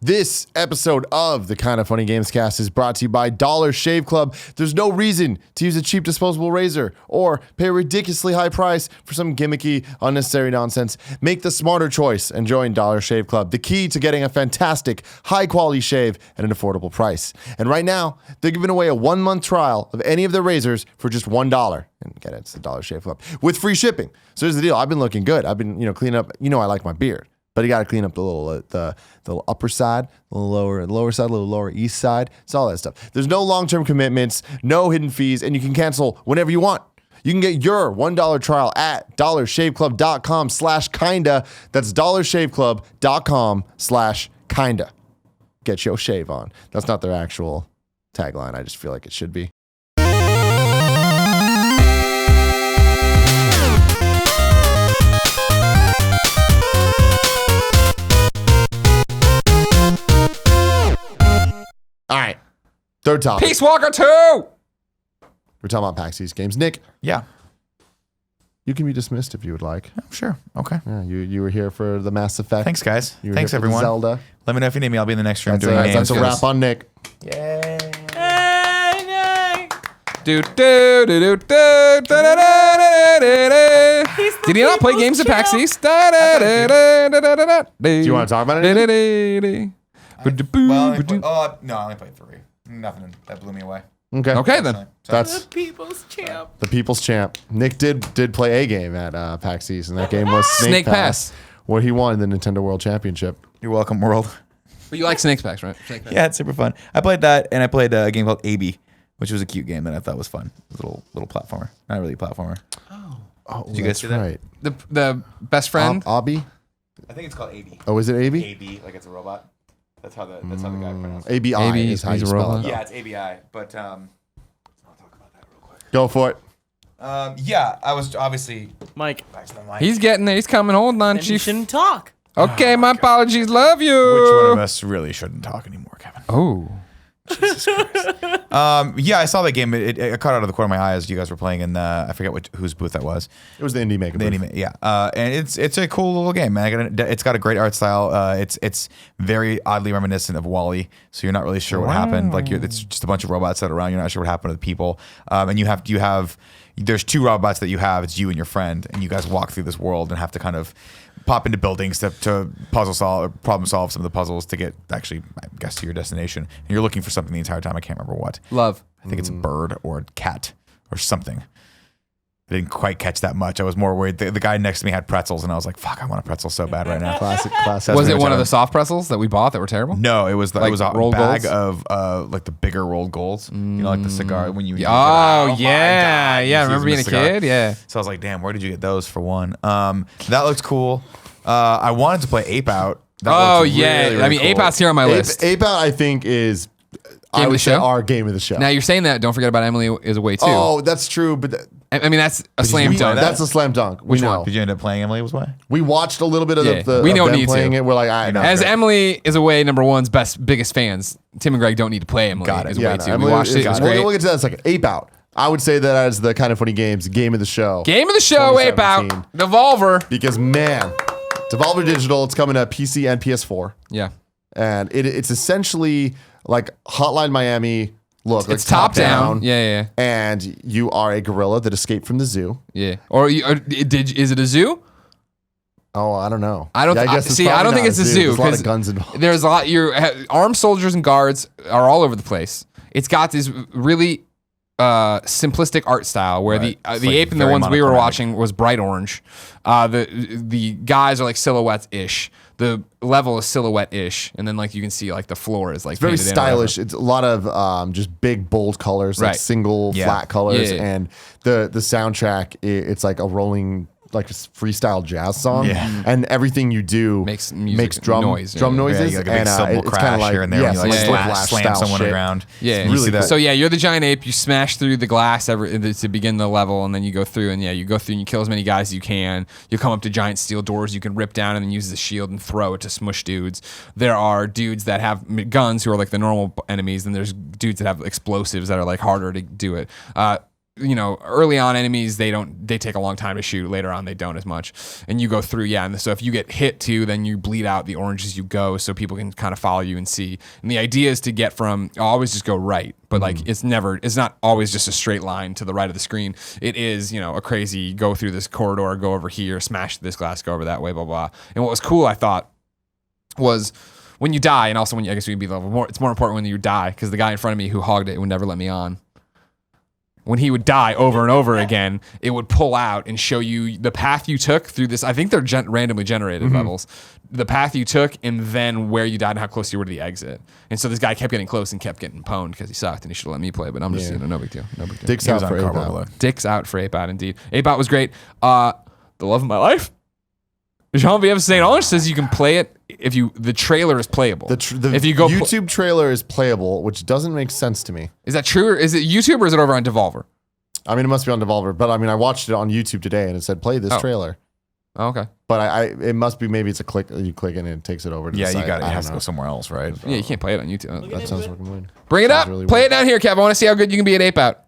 This episode of the Kinda Funny Gamescast is brought to you by Dollar Shave Club. There's no reason to use a cheap disposable razor or pay a ridiculously high price for some gimmicky, unnecessary nonsense. Make the smarter choice and join Dollar Shave Club, the key to getting a fantastic, high-quality shave at an affordable price. And right now, they're giving away a 1-month trial of any of their razors for just $1. And again, it's the Dollar Shave Club with free shipping. So here's the deal. I've been looking good. I've been, cleaning up. I like my beard. But you got to clean up the little upper side, the lower side, a little lower east side. It's all that stuff. There's no long-term commitments, no hidden fees, and you can cancel whenever you want. You can get your $1 trial at dollarshaveclub.com/kinda. That's dollarshaveclub.com/kinda. Get your shave on. That's not their actual tagline. I just feel like it should be. All right, third topic. Peace Walker 2! We're talking about PAX East games. Nick. Yeah. You can be dismissed if you would like. Oh, sure. Okay. Yeah, you were here for the Mass Effect. Thanks, guys. You were Thanks, here for everyone. Zelda. Let me know if you need me. I'll be in the next room That's doing names. a wrap on Nick. Yay. Did he not play games at PAX East? Do you want to talk about it? Well, no, I only played 3. Nothing that blew me away. Okay then. That's The people's champ. the people's champ. Nick did play a game at PAX East, and that game was Snake Pass, where he won the Nintendo World Championship. You're welcome, world. But you like Snake Pass, right? Snake Pass. Yeah, it's super fun. I played that, and I played a game called AB, which was a cute game that I thought was fun. It was a little platformer. Not really a platformer. Oh, Did you guys see that? right. The best friend. Obby? I think it's called AB. Oh, is it AB? AB, like it's a robot. That's how the guy pronounced it. ABI AB is how is you a spell robot. it. Yeah, it's ABI, but I'll talk about that real quick. Go for it. Yeah, I was obviously Mike, back to the mic. He's getting there. He's coming. Hold on, then you Chief. shouldn't talk. Okay, my apologies. Love you. Which one of us really shouldn't talk anymore, Kevin? Oh. Yeah, I saw that game. It caught out of the corner of my eye as you guys were playing in the, I forget whose booth that was. It was the Indie Maker. Yeah, and it's a cool little game, man. It's got a great art style. It's very oddly reminiscent of WALL-E, so you're not really sure what happened. Like it's just a bunch of robots that are around. You're not sure what happened to the people. And you have there's 2 robots that you have. It's you and your friend, and you guys walk through this world and have to kind of pop into buildings to problem solve some of the puzzles to get actually, I guess, to your destination. And you're looking for something the entire time. I can't remember what. Love. I think it's a bird or a cat or something. I didn't quite catch that much. I was more worried. The guy next to me had pretzels, and I was like, "Fuck, I want a pretzel so bad right now." Classic. Was it one of the soft pretzels that we bought that were terrible? No, it was Like it was a rolled bag golds? of like the bigger rolled golds. You know, like the cigar when you. Oh, use it. My yeah. God, Yeah, I just remember being a using the cigar. kid. Yeah. So I was like, "Damn, where did you get those for one?" That looked cool. I wanted to play Ape Out. That Oh, looked yeah. really, really I mean, cool. Ape Out's here on my list. Ape Out, I think, is Game of the show? our game of the show. Now, you're saying that. Don't forget about Emily is Away, too. Oh, that's true, but I mean, that's a slam you play dunk. that? that's a slam dunk. Which we one? know. Did you end up playing Emily Was Way? We watched a little bit of Yeah. the We don't of them need playing to. it. We're like, I know. As Emily is Away, number one's biggest fans, Tim and Greg don't need to play Emily Got it. is Yeah, Away, no, too. Emily We watched it. It is- was we'll great. get to that in a second. Ape Out. I would say that as the Kind of Funny Games game of the show. Game of the show, Ape Out. 2017. Devolver. Because, man, Devolver Digital, it's coming to PC and PS4. Yeah. And it's essentially like Hotline Miami look. It's like top down. Yeah. And you are a gorilla that escaped from the zoo. Yeah. Or is it a zoo? Oh, I don't know. I don't Yeah, guess it's see. I probably don't think not it's a zoo There's a lot of because guns involved. there's a lot. Your armed soldiers and guards are all over the place. It's got this really simplistic art style where Right. the It's like ape and the very ones we were monochromatic. watching was bright orange. The guys are like silhouettes ish. The level is silhouette ish, and then like you can see like the floor is like It's very painted in or whatever. stylish. It's a lot of just big, bold colors, like Right. single Yeah. flat colors. Yeah. And the soundtrack, it's like a rolling, like a freestyle jazz song. Yeah. And everything you do Makes music drum noise, drum yeah. noises. Yeah, you got a big and cymbal it's crash kind of like here and there. yeah, and you like some yeah. Flash slam style someone shit. around. Yeah, It's really cool. So yeah, you're the giant ape. You smash through the glass to begin the level, and then you go through, and you go through and you kill as many guys as you can. You come up to giant steel doors you can rip down, and then use the shield and throw it to smush dudes. There are dudes that have guns who are like the normal enemies, and there's dudes that have explosives that are like harder to do it. early on enemies, they take a long time to shoot. Later on, they don't as much. And you go through, and so if you get hit too, then you bleed out the orange as you go, so people can kind of follow you and see. And the idea is to get from, always just go right, but like it's not always just a straight line to the right of the screen. It is, a crazy go through this corridor, go over here, smash this glass, go over that way, blah, blah. And what was cool, I thought, was when you die, and also when I guess we can be level more, it's more important when you die, because the guy in front of me who hogged it would never let me on. When he would die over and over again, it would pull out and show you the path you took through this. I think they're randomly generated levels. The path you took and then where you died and how close you were to the exit. And so this guy kept getting close and kept getting pwned because he sucked and he should have let me play. But I'm just, no big deal. No big deal. Dicks out for 8-Bot. Dicks out for 8-Bot, indeed. 8-Bot was great. The love of my life. Jean-Vive St. Ange says you can play it if the trailer is playable. If you go YouTube trailer is playable, which doesn't make sense to me. Is that true? Or is it YouTube or is it over on Devolver? I mean, it must be on Devolver, but I mean, I watched it on YouTube today and it said play this trailer. Oh, okay. But it must be, maybe it's a click, you click and it takes it over to the site. It has to go somewhere else, right? Yeah, you can't play it on YouTube. That sounds fucking weird. Bring it up. Really play weird. it down here, Kev. I want to see how good you can be at 8-Bot.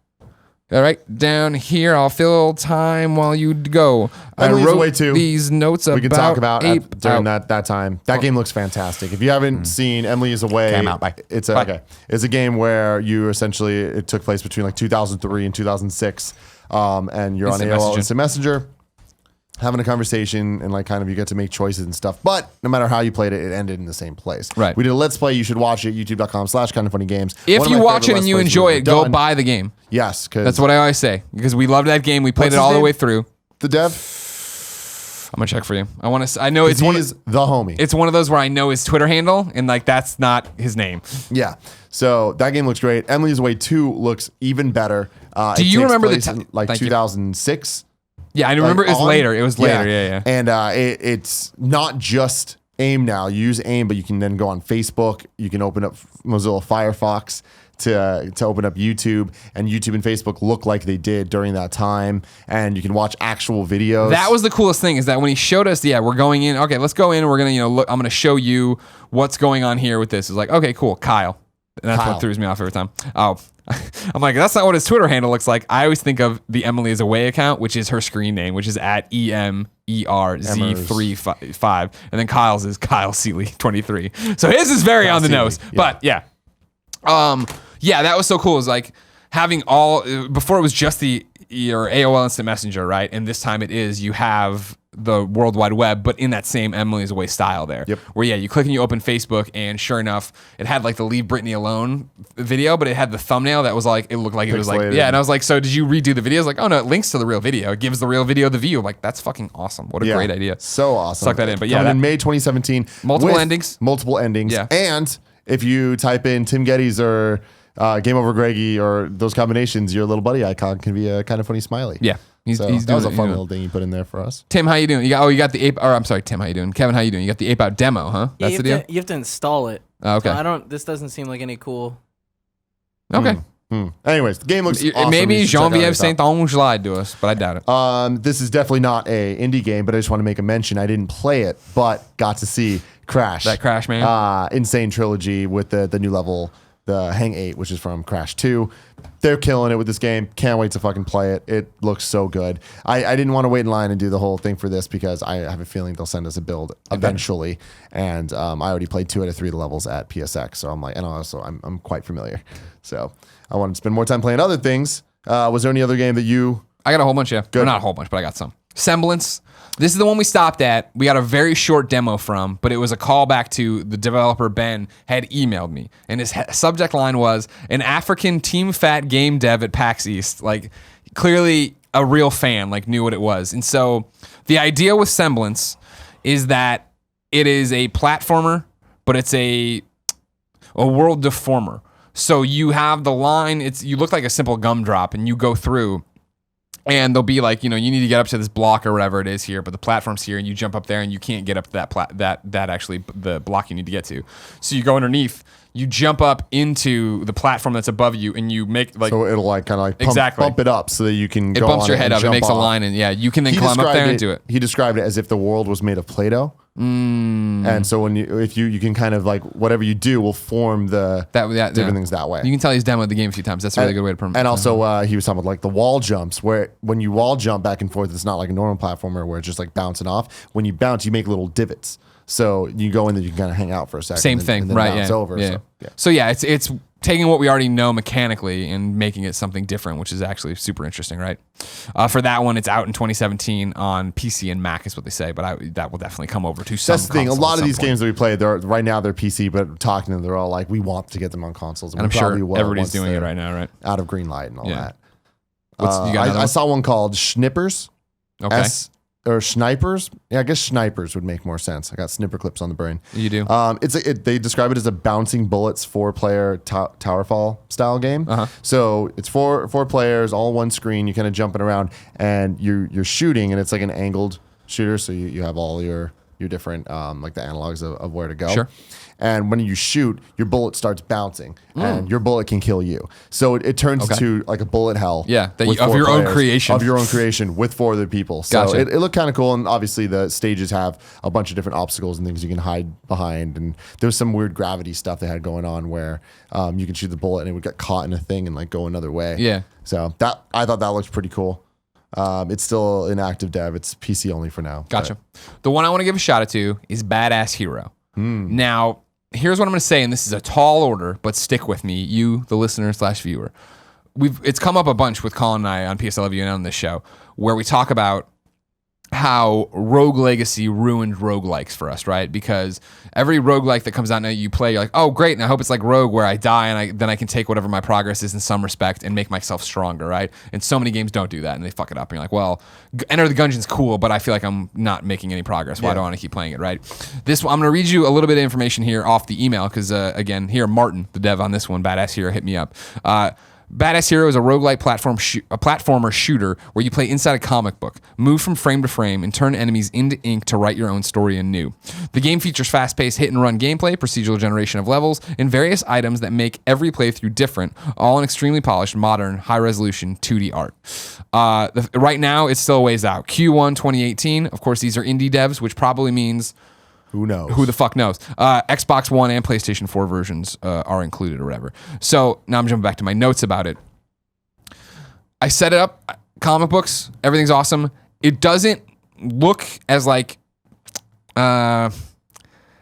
All right, down here, I'll fill time while you go. Emily's I wrote away too. these notes we can talk about during Ape-Out. that time. That game looks fantastic. If you haven't seen Emily is Away, Okay, I'm out. Bye. It's a game where you essentially, it took place between like 2003 and 2006, and you're on AOL Instant Messenger having a conversation and like kind of you get to make choices and stuff. But no matter how you played it, it ended in the same place. Right. We did a Let's Play. You should watch it. YouTube.com/kindoffunnygames. If you watch it and you enjoy it, go buy the game. Yes, because That's what I always say. Because we loved that game. We played What's it his all the name? way through. the dev. I'm gonna check for you. I know it's one. He is the homie. It's one of those where I know his Twitter handle and like that's not his name. Yeah. So that game looks great. Emily's Away 2 looks even better. Do you remember the in, like 2006? Yeah, I remember it was later. It was later. Yeah. And it's not just AIM now. You use AIM, but you can then go on Facebook. You can open up Mozilla Firefox to open up YouTube, and YouTube and Facebook look like they did during that time, and you can watch actual videos. That was the coolest thing, is that when he showed us, we're going in. Okay, let's go in. We're gonna, look. I'm gonna show you what's going on here with this. It's like, okay, cool, Kyle. And that's what throws me off every time. Oh, I'm like, that's not what his Twitter handle looks like. I always think of the Emily is Away account, which is her screen name, which is at EMERZ35, and then Kyle's is Kyle Seeley 23. So his is very on the nose, but yeah. Yeah, that was so cool. It was like having before it was just your AOL Instant Messenger, right? And this time you have the World Wide Web, but in that same Emily's Away style there. Yep. Where, you click and you open Facebook, and sure enough, it had like the Leave Britney Alone video, but it had the thumbnail that was like, it looked like it was like, and I was like, so did you redo the video? I was like, oh no, it links to the real video. It gives the real video the view. I'm like, that's fucking awesome. What a great idea. So awesome. Suck that in. But in May 2017. Multiple endings. Yeah. And if you type in Tim Gettys or Game Over Greggy or those combinations, your little buddy icon can be a kind of funny smiley. Yeah. That was a fun little thing you put in there for us. Tim, how you doing? You got the ape. Or I'm sorry, Tim, how you doing? Kevin, how you doing? You got the Ape Out demo, huh? That's the deal. You have to install it. Oh, okay. So this doesn't seem like any cool. Okay. Anyways, the game looks awesome. Maybe Jean-Vive St. Ange lied to us, but I doubt it. This is definitely not a indie game, but I just want to make a mention. I didn't play it, but got to see Crash. That Crash, man. Insane Trilogy with the new level, the Hang 8, which is from Crash 2. They're killing it with this game. Can't wait to fucking play it. It looks so good. I didn't want to wait in line and do the whole thing for this because I have a feeling they'll send us a build eventually. And I already played 2 out of 3 of the levels at PSX, so I'm like, and also I'm quite familiar. So I wanted to spend more time playing other things. Was there any other game that you? I got a whole bunch, yeah. Good. Well, not a whole bunch, but I got some. Semblance. This is the one we stopped at. We got a very short demo from, but it was a callback to the developer Ben had emailed me. And his subject line was, an African team fat game dev at PAX East. Like, clearly a real fan, like, knew what it was. And so the idea with Semblance is that it is a platformer, but it's a world deformer. So you have the line, you look like a simple gumdrop, and you go through, and they'll be like, you need to get up to this block or whatever it is here, but the platform's here, and you jump up there, and you can't get up to that actually the block you need to get to. So you go underneath, you jump up into the platform that's above you, and you make like, so it'll like kind of like bump it up so that you can. It go bumps on your head up. It makes off. a line, and you can then climb up there and do it. He described it as if the world was made of Play-Doh. And so if you can kind of like whatever you do will form the different things that way. You can tell he's demoed the game a few times. That's a really good way to promote. And also he was talking about like the wall jumps, where when you wall jump back and forth, it's not like a normal platformer where it's just like bouncing off. When you bounce, you make little divots. So you go in there, you can kind of hang out for a second. Same thing, and then right? bounce Yeah. over. So it's taking what we already know mechanically and making it something different, which is actually super interesting, right? For that one, it's out in 2017 on PC and Mac, is what they say. But that will definitely come over to some. That's the thing. A console lot at of some these point. games that we play, right now they're PC, but talking to them, they're all like, we want to get them on consoles, And I'm we probably sure will everybody's once doing it they're right now, right? out of green light and all Yeah. that. You got another I one? saw one called Snippers. Okay. Or Snipers. Yeah, I guess Snipers would make more sense. I got Snipper Clips on the brain. You do. They describe it as a bouncing bullets 4-player Towerfall style game. So it's four players, all one screen. You're kind of jumping around and you're shooting, and it's like an angled shooter. So you have all your different like the analogs of where to go. Sure. And when you shoot, your bullet starts bouncing, and your bullet can kill you. So it turns into like a bullet hell. Yeah, with of 4 your own players, creation. Of your own creation with 4 other people. So Gotcha. it looked kind of cool, and obviously the stages have a bunch of different obstacles and things you can hide behind. And there was some weird gravity stuff they had going on where you can shoot the bullet and it would get caught in a thing and like go another way. Yeah. So I thought that looked pretty cool. It's still in active dev. It's PC only for now. Gotcha. The one I want to give a shout out to is Badass Hero. Now, here's what I'm going to say, and this is a tall order, but stick with me, you, the listener/viewer. It's come up a bunch with Colin and I on PSLW and on this show, where we talk about how Rogue Legacy ruined roguelikes for us, right? Because every roguelike that comes out now you play, you're like, oh, great, and I hope it's like Rogue where I die and then I can take whatever my progress is in some respect and make myself stronger, right? And so many games don't do that, and they fuck it up. And you're like, well, Enter the Gungeon's cool, but I feel like I'm not making any progress. Why do I want to keep playing it, right? I'm going to read you a little bit of information here off the email because, again, here, Martin, the dev on this one, Badass Hero, hit me up. Badass Hero is a roguelike platformer shooter where you play inside a comic book, move from frame to frame, and turn enemies into ink to write your own story anew. The game features fast-paced hit-and-run gameplay, procedural generation of levels, and various items that make every playthrough different, all in extremely polished, modern, high-resolution 2D art. Right now, it's still a ways out. Q1 2018. Of course, these are indie devs, which probably means... Who knows? Who the fuck knows? Xbox One and PlayStation 4 versions are included or whatever. So now I'm jumping back to my notes about it. I set it up, comic books, everything's awesome. It doesn't look as like,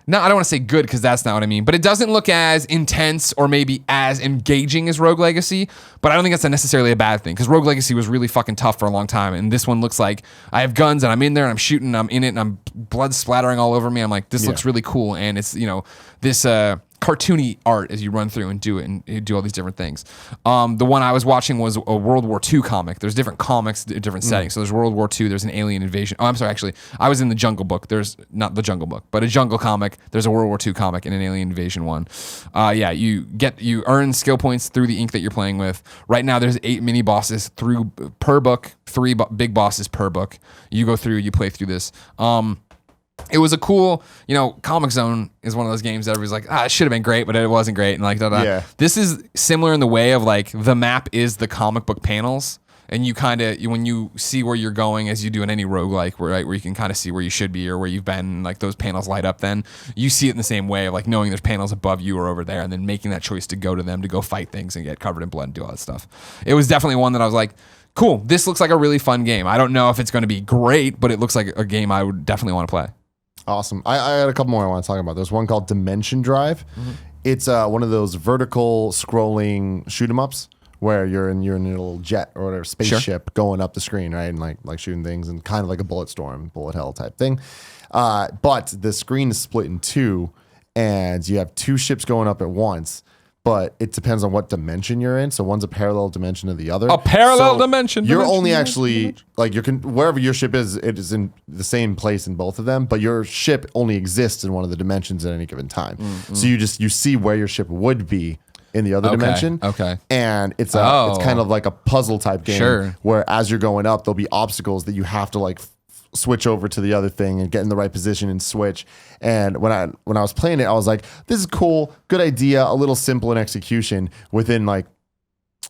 no, I don't want to say good because that's not what I mean, but it doesn't look as intense or maybe as engaging as Rogue Legacy, but I don't think that's necessarily a bad thing because Rogue Legacy was really fucking tough for a long time, and this one looks like I have guns and I'm in there and I'm shooting and I'm in it and I'm blood splattering all over me. I'm like, this looks really cool, and it's, this cartoony art as you run through and do it and you do all these different things. The one I was watching was a World War II comic. There's different comics, different settings. So there's World War II, there's an alien invasion. Oh, I'm sorry, actually, I was in the Jungle Book. There's not the Jungle Book, but a Jungle comic. There's a World War II comic and an alien invasion one. You earn skill points through the ink that you're playing with. Right now, there's 8 mini bosses per book, 3 big bosses per book. You go through, you play through this. It was a cool, Comic Zone is one of those games that everybody's like, it should have been great, but it wasn't great. And like, Yeah. This is similar in the way of like the map is the comic book panels. And you kind of, when you see where you're going as you do in any roguelike, where you can kind of see where you should be or where you've been, like those panels light up, then you see it in the same way of like knowing there's panels above you or over there and then making that choice to go to them to go fight things and get covered in blood and do all that stuff. It was definitely one that I was like, cool, this looks like a really fun game. I don't know if it's going to be great, but it looks like a game I would definitely want to play. Awesome. I had a couple more I want to talk about. There's one called Dimension Drive. It's one of those vertical scrolling shoot 'em ups where you're in a little jet or whatever spaceship going up the screen, right, and like shooting things and kind of like a bullet storm, bullet hell type thing. But the screen is split in 2, and you have 2 ships going up at once. But it depends on what dimension you're in. So one's a parallel dimension to the other. A parallel dimension. You're only actually like wherever your ship is, it is in the same place in both of them. But your ship only exists in one of the dimensions at any given time. So you see where your ship would be in the other dimension. Okay. And it's kind of like a puzzle type game. Sure. Where as you're going up, there'll be obstacles that you have to like switch over to the other thing and get in the right position and switch. And when I was playing it, I was like, this is cool, good idea, a little simple in execution within like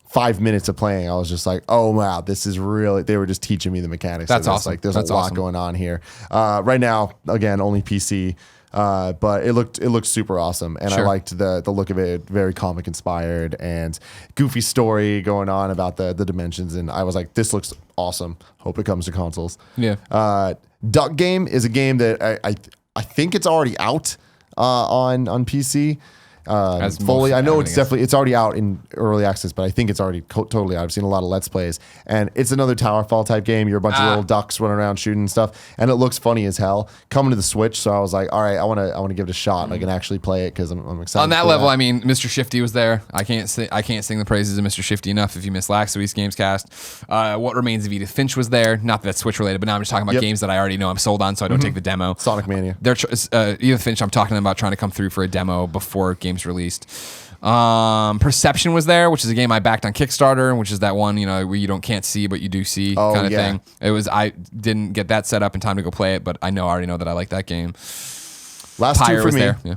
5 minutes of playing, I was just like, oh wow, this is really, they were just teaching me the mechanics. That's of this. awesome. Like there's That's a lot awesome. going on here. Right now, again, only PC. But it looked super awesome, and I Sure. liked the look of it. Very comic inspired and goofy story going on about the dimensions, and I was like, this looks awesome. Hope it comes to consoles. Yeah. Duck Game is a game that I think it's already out on PC. As Fully, most I know everything is. it's already out in early access, but I think it's already totally out. I've seen a lot of Let's Plays, and it's another Towerfall type game. You're a bunch of little ducks running around shooting stuff, and it looks funny as hell. Coming to the Switch, so I was like, all right, I want to give it a shot. I can actually play it because I'm excited. On that for level, I mean, Mr. Shifty was there. I can't sing the praises of Mr. Shifty enough. If you missed last week's Gamescast, What Remains of Edith Finch was there. Not that that's Switch related, but now I'm just talking about Yep. games that I already know I'm sold on, so I don't take the demo. Sonic Mania. Edith Finch, I'm talking about trying to come through for a demo before game's released. Perception was there, which is a game I backed on Kickstarter, which is that one, where you can't see but you do see kind of yeah. thing. I didn't get that set up in time to go play it, but I already know that I like that game. Last Pyre two for was me. there. Yeah.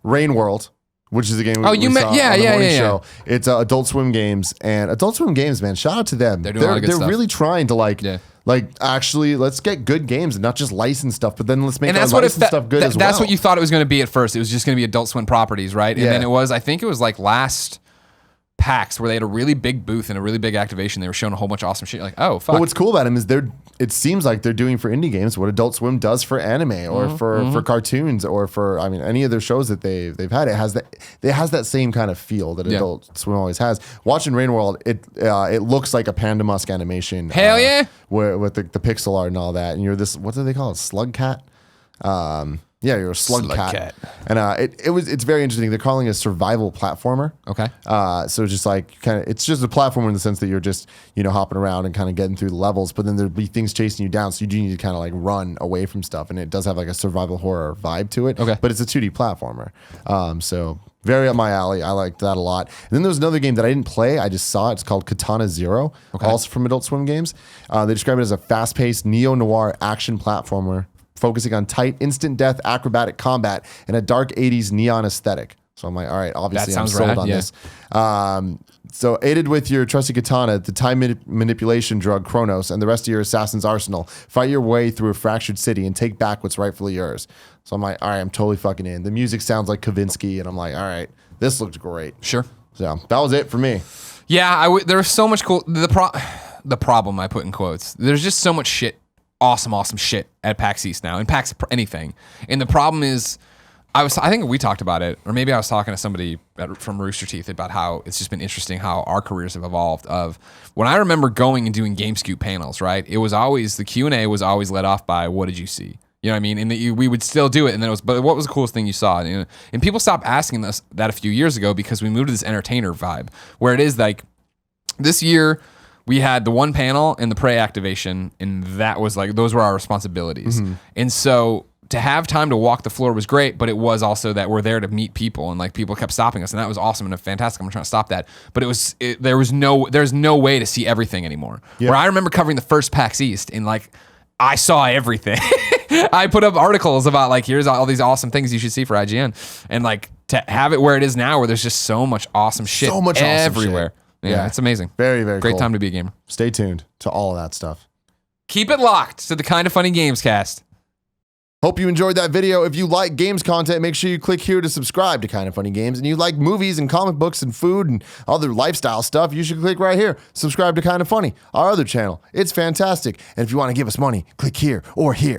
Rain World, which is a game Oh, we you saw yeah, on the yeah, morning yeah, show. It's Adult Swim Games, and Adult Swim Games, man, shout out to them. They're doing a lot of good stuff. really trying to Yeah. actually let's get good games and not just license stuff, but then let's make And our that's what licensed stuff good as well. That's what you thought it was going to be at first. It was just going to be Adult Swim properties, right? And Yeah. then I think it was like last PAX where they had a really big booth and a really big activation. They were showing a whole bunch of awesome shit. You're like, oh, fuck. But what's cool about them is it seems like they're doing for indie games what Adult Swim does for anime or for cartoons or for any of their shows that they've had. It has that same kind of feel that Adult Swim always has. Watching Rain World, it looks like a Panda Musk animation. Hell yeah. With the pixel art and all that, and you're this, what do they call it, slug cat? Yeah, you're a slug cat. And it's very interesting. They're calling it a survival platformer. Okay. So just like it's just a platformer in the sense that you're just hopping around and kind of getting through the levels, but then there'll be things chasing you down, so you do need to kind of like run away from stuff, and it does have like a survival horror vibe to it. Okay. But it's a 2D platformer. So very up my alley. I liked that a lot. And then there was another game that I didn't play. I just saw it. It's called Katana Zero, also from Adult Swim Games. They describe it as a fast-paced neo-noir action platformer focusing on tight, instant death, acrobatic combat, and a dark 80s neon aesthetic. So I'm like, all right, obviously I'm sounds sold rad, on yeah. this. So aided with your trusty katana, the time manipulation drug Chronos, and the rest of your assassin's arsenal, fight your way through a fractured city and take back what's rightfully yours. So I'm like, all right, I'm totally fucking in. The music sounds like Kavinsky, and I'm like, all right, this looked great. Sure. So that was it for me. Yeah, there was so much cool. The problem I put in quotes. There's just so much shit, awesome shit at PAX East now, and PAX anything. And the problem is, I think we talked about it, or maybe I was talking to somebody from Rooster Teeth about how it's just been interesting how our careers have evolved. Of when I remember going and doing GameScoop panels, right? It was always the Q&A was always led off by what did you see? You know what I mean? And we would still do it, and then it was, but what was the coolest thing you saw? And people stopped asking us that a few years ago because we moved to this entertainer vibe where it is like this year. We had the one panel and the Prey activation, and that was like, those were our responsibilities. And so to have time to walk the floor was great, but it was also that we're there to meet people, and like people kept stopping us, and that was awesome and fantastic. I'm not trying to stop that, but there's no way to see everything anymore. Yep. Where I remember covering the first PAX East, and like I saw everything. I put up articles about like, here's all these awesome things you should see for IGN, and like to have it where it is now, where there's just so much awesome shit So much awesome everywhere. shit. Yeah, it's amazing. Very, very Great cool. time to be a gamer. Stay tuned to all of that stuff. Keep it locked to the Kind of Funny Gamescast. Hope you enjoyed that video. If you like games content, make sure you click here to subscribe to Kind of Funny Games. And you like movies and comic books and food and other lifestyle stuff, you should click right here. Subscribe to Kind of Funny, our other channel. It's fantastic. And if you want to give us money, click here or here.